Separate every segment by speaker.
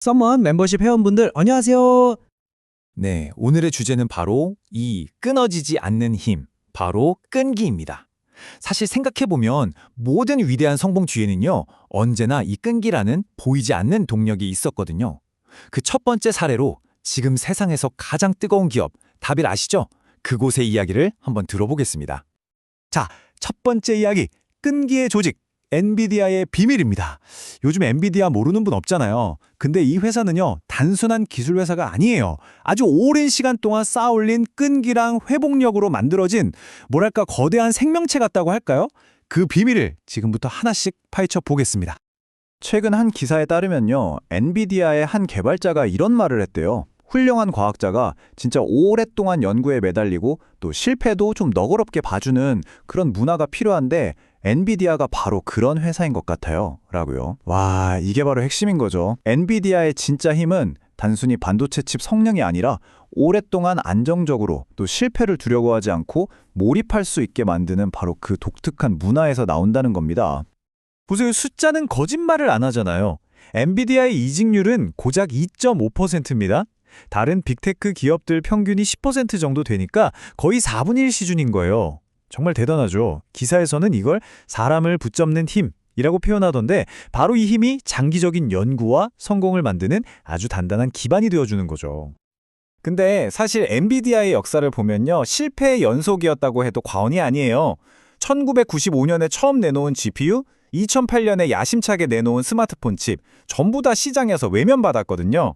Speaker 1: 썸먼 멤버십 회원분들 안녕하세요.
Speaker 2: 네, 오늘의 주제는 바로 이 끊어지지 않는 힘, 바로 끈기입니다. 사실 생각해보면 모든 위대한 성공 뒤에는요, 언제나 이 끈기라는 보이지 않는 동력이 있었거든요. 그 첫 번째 사례로 지금 세상에서 가장 뜨거운 기업, 답을 아시죠? 그곳의 이야기를 한번 들어보겠습니다. 자, 첫 번째 이야기, 끈기의 조직. 엔비디아의 비밀입니다. 요즘 엔비디아 모르는 분 없잖아요. 근데 이 회사는요, 단순한 기술 회사가 아니에요. 아주 오랜 시간 동안 쌓아올린 끈기랑 회복력으로 만들어진 뭐랄까 거대한 생명체 같다고 할까요? 그 비밀을 지금부터 하나씩 파헤쳐 보겠습니다.
Speaker 3: 최근 한 기사에 따르면요, 엔비디아의 한 개발자가 이런 말을 했대요. 훌륭한 과학자가 진짜 오랫동안 연구에 매달리고 또 실패도 좀 너그럽게 봐주는 그런 문화가 필요한데 엔비디아가 바로 그런 회사인 것 같아요. 라고요. 와, 이게 바로 핵심인 거죠. 엔비디아의 진짜 힘은 단순히 반도체 칩 성능이 아니라 오랫동안 안정적으로 또 실패를 두려워하지 않고 몰입할 수 있게 만드는 바로 그 독특한 문화에서 나온다는 겁니다.
Speaker 2: 보세요, 숫자는 거짓말을 안 하잖아요. 엔비디아의 이직률은 고작 2.5%입니다. 다른 빅테크 기업들 평균이 10% 정도 되니까 거의 4분의 1 수준인 거예요. 정말 대단하죠. 기사에서는 이걸 사람을 붙잡는 힘이라고 표현하던데 바로 이 힘이 장기적인 연구와 성공을 만드는 아주 단단한 기반이 되어주는 거죠. 근데 사실 엔비디아의 역사를 보면요, 실패의 연속이었다고 해도 과언이 아니에요. 1995년에 처음 내놓은 GPU, 2008년에 야심차게 내놓은 스마트폰 칩, 전부 다 시장에서 외면받았거든요.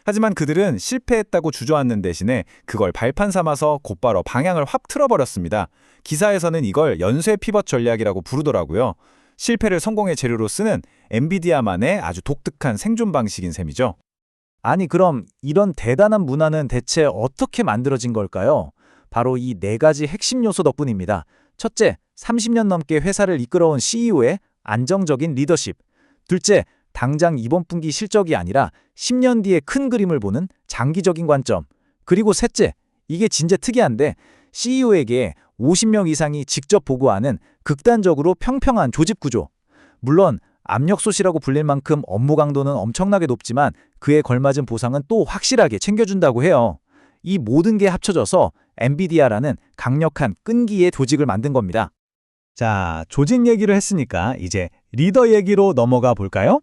Speaker 2: 하지만 그들은 실패했다고 주저앉는 대신에 그걸 발판 삼아서 곧바로 방향을 확 틀어버렸습니다. 기사에서는 이걸 연쇄 피벗 전략이라고 부르더라고요. 실패를 성공의 재료로 쓰는 엔비디아만의 아주 독특한 생존 방식인 셈이죠.
Speaker 3: 아니, 그럼 이런 대단한 문화는 대체 어떻게 만들어진 걸까요? 바로 이 네 가지 핵심 요소 덕분입니다. 첫째, 30년 넘게 회사를 이끌어온 CEO의 안정적인 리더십. 둘째, 당장 이번 분기 실적이 아니라 10년 뒤의 큰 그림을 보는 장기적인 관점. 그리고 셋째, 이게 진짜 특이한데 CEO에게 50명 이상이 직접 보고하는 극단적으로 평평한 조직 구조. 물론 압력솥이라고 불릴 만큼 업무 강도는 엄청나게 높지만 그에 걸맞은 보상은 또 확실하게 챙겨준다고 해요. 이 모든 게 합쳐져서 엔비디아라는 강력한 끈기의 조직을 만든 겁니다.
Speaker 1: 자, 조직 얘기를 했으니까 이제 리더 얘기로 넘어가 볼까요?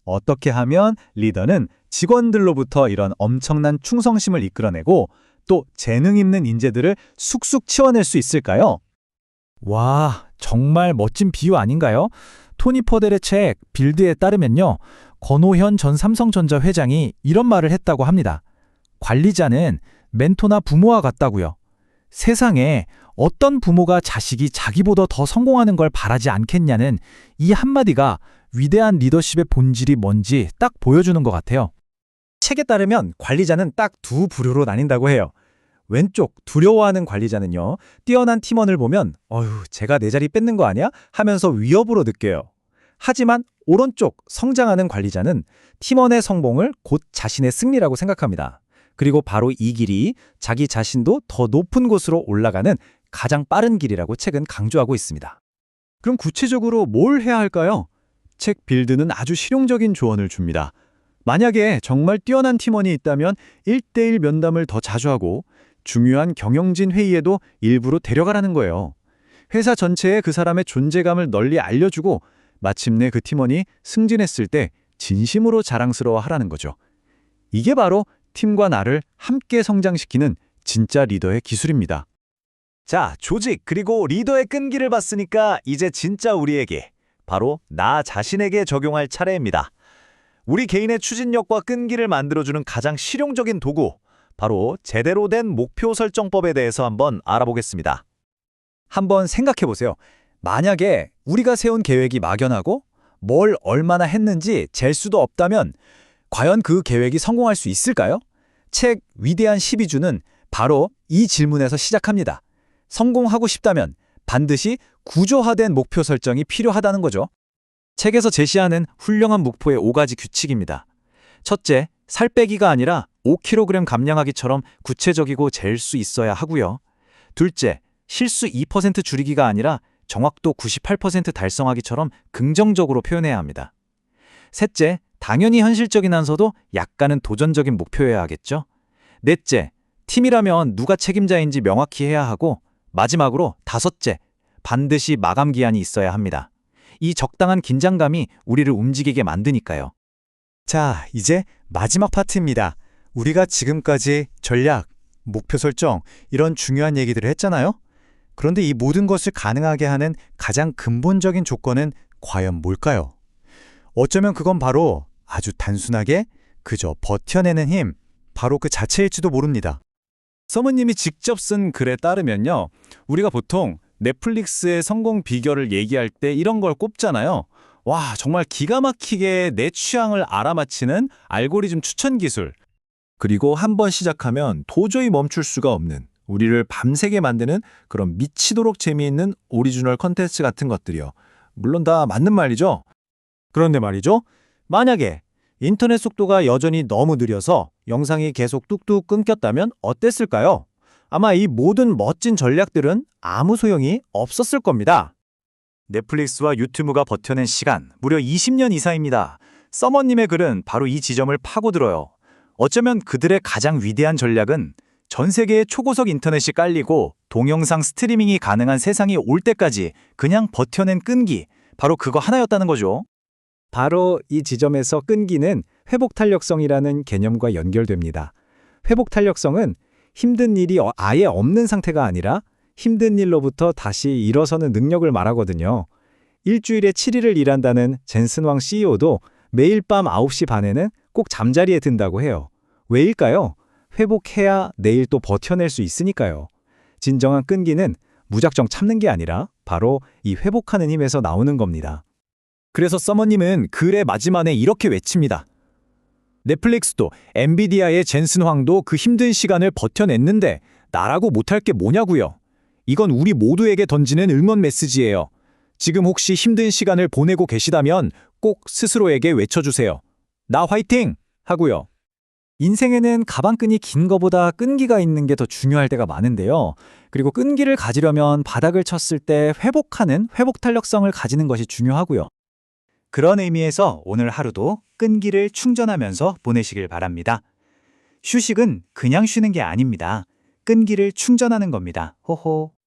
Speaker 1: 어떻게 하면 리더는 직원들로부터 이런 엄청난 충성심을 이끌어내고 또 재능 있는 인재들을 쑥쑥 치워낼 수 있을까요? 와, 정말 멋진 비유 아닌가요? 토니 퍼델의 책 빌드에 따르면요, 권오현 전 삼성전자 회장이 이런 말을 했다고 합니다. 관리자는 멘토나 부모와 같다고요. 세상에 어떤 부모가 자식이 자기보다 더 성공하는 걸 바라지 않겠냐는 이 한마디가 위대한 리더십의 본질이 뭔지 딱 보여주는 것 같아요. 책에 따르면 관리자는 딱 두 부류로 나뉜다고 해요. 왼쪽 두려워하는 관리자는요, 뛰어난 팀원을 보면 어휴, 제가 내 자리 뺏는 거 아니야? 하면서 위협으로 느껴요. 하지만 오른쪽 성장하는 관리자는 팀원의 성공을 곧 자신의 승리라고 생각합니다. 그리고 바로 이 길이 자기 자신도 더 높은 곳으로 올라가는 가장 빠른 길이라고 책은 강조하고 있습니다. 그럼 구체적으로 뭘 해야 할까요? 책 빌드는 아주 실용적인 조언을 줍니다. 만약에 정말 뛰어난 팀원이 있다면 1대1 면담을 더 자주 하고 중요한 경영진 회의에도 일부러 데려가라는 거예요. 회사 전체에 그 사람의 존재감을 널리 알려주고 마침내 그 팀원이 승진했을 때 진심으로 자랑스러워하라는 거죠. 이게 바로 팀과 나를 함께 성장시키는 진짜 리더의 기술입니다.
Speaker 3: 자, 조직 그리고 리더의 끈기를 봤으니까 이제 진짜 우리에게, 바로 나 자신에게 적용할 차례입니다. 우리 개인의 추진력과 끈기를 만들어주는 가장 실용적인 도구, 바로 제대로 된 목표 설정법에 대해서 한번 알아보겠습니다.
Speaker 1: 한번 생각해 보세요. 만약에 우리가 세운 계획이 막연하고 뭘 얼마나 했는지 잴 수도 없다면 과연 그 계획이 성공할 수 있을까요? 책 위대한 12주는 바로 이 질문에서 시작합니다. 성공하고 싶다면 반드시 구조화된 목표 설정이 필요하다는 거죠. 책에서 제시하는 훌륭한 목표의 5가지 규칙입니다. 첫째, 살 빼기가 아니라 5kg 감량하기처럼 구체적이고 잴 수 있어야 하고요. 둘째, 실수 2% 줄이기가 아니라 정확도 98% 달성하기처럼 긍정적으로 표현해야 합니다. 셋째,
Speaker 3: 당연히 현실적이면서도 약간은 도전적인 목표여야 하겠죠. 넷째, 팀이라면 누가 책임자인지 명확히 해야 하고, 마지막으로 다섯째, 반드시 마감 기한이 있어야 합니다. 이 적당한 긴장감이 우리를 움직이게 만드니까요.
Speaker 2: 자, 이제 마지막 파트입니다. 우리가 지금까지 전략, 목표 설정, 이런 중요한 얘기들을 했잖아요. 그런데 이 모든 것을 가능하게 하는 가장 근본적인 조건은 과연 뭘까요? 어쩌면 그건 바로 아주 단순하게 그저 버텨내는 힘, 바로 그 자체일지도 모릅니다.
Speaker 3: 서머님이 직접 쓴 글에 따르면요. 우리가 보통 넷플릭스의 성공 비결을 얘기할 때 이런 걸 꼽잖아요. 와, 정말 기가 막히게 내 취향을 알아맞히는 알고리즘 추천 기술. 그리고 한번 시작하면 도저히 멈출 수가 없는, 우리를 밤새게 만드는 그런 미치도록 재미있는 오리지널 컨텐츠 같은 것들이요. 물론 다 맞는 말이죠. 그런데 말이죠. 만약에 인터넷 속도가 여전히 너무 느려서 영상이 계속 뚝뚝 끊겼다면 어땠을까요? 아마 이 모든 멋진 전략들은 아무 소용이 없었을 겁니다. 넷플릭스와 유튜브가 버텨낸 시간 무려 20년 이상입니다. 서머님의 글은 바로 이 지점을 파고들어요. 어쩌면 그들의 가장 위대한 전략은 전 세계에 초고속 인터넷이 깔리고 동영상 스트리밍이 가능한 세상이 올 때까지 그냥 버텨낸 끈기, 바로 그거 하나였다는 거죠. 바로 이 지점에서 끈기는 회복 탄력성이라는 개념과 연결됩니다. 회복 탄력성은 힘든 일이 아예 없는 상태가 아니라 힘든 일로부터 다시 일어서는 능력을 말하거든요. 일주일에 7일을 일한다는 젠슨 왕 CEO도 매일 밤 9시 반에는 꼭 잠자리에 든다고 해요. 왜일까요? 회복해야 내일 또 버텨낼 수 있으니까요. 진정한 끈기는 무작정 참는 게 아니라 바로 이 회복하는 힘에서 나오는 겁니다. 그래서 서머님은 글의 마지막에 이렇게 외칩니다. 넷플릭스도 엔비디아의 젠슨 황도 그 힘든 시간을 버텨냈는데 나라고 못할 게 뭐냐고요. 이건 우리 모두에게 던지는 응원 메시지예요. 지금 혹시 힘든 시간을 보내고 계시다면 꼭 스스로에게 외쳐주세요. 나 화이팅! 하고요. 인생에는 가방끈이 긴 거보다 끈기가 있는 게 더 중요할 때가 많은데요. 그리고 끈기를 가지려면 바닥을 쳤을 때 회복하는 회복 탄력성을 가지는 것이 중요하고요. 그런 의미에서 오늘 하루도 끈기를 충전하면서 보내시길 바랍니다. 휴식은 그냥 쉬는 게 아닙니다. 끈기를 충전하는 겁니다. 호호.